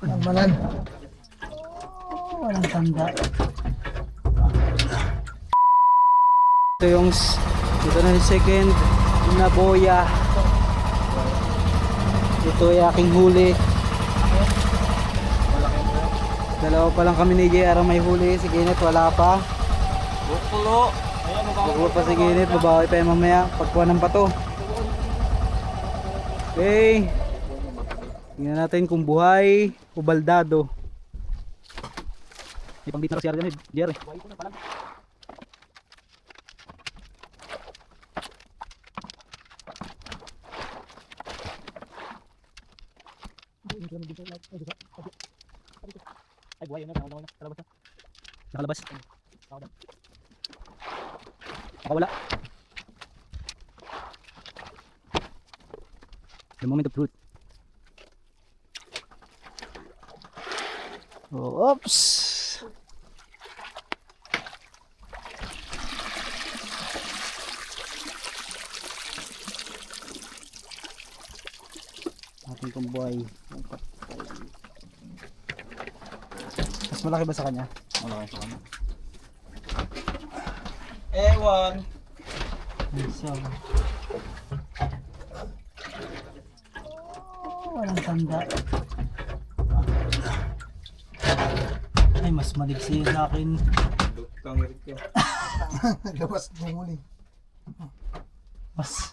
Nagmalan. Walang tanda. Ito na yung second na boya. Ito ay aking huli. Dalawa pa lang kami ni JR may huli. Si Kenneth wala pa. Bukulo. Bukulo pa si Kenneth. Babawi pa yung mamaya. Pagkuha ng bato. Okay. Tingnan natin kung buhay o baldado. May pang dito na si JR dyan eh. JR eh. Ay, buhay yun na. Nakalabas na. Nakalabas. Nakawala. The moment of truth. Oh, oops. Ating kumboy. Mas malaki ba sa kanya? Malaki sa kanya. Ewan. So, Walang tanda. ay mas maliksi sa akin. Lutang rin ko. Labas ng muli. Mas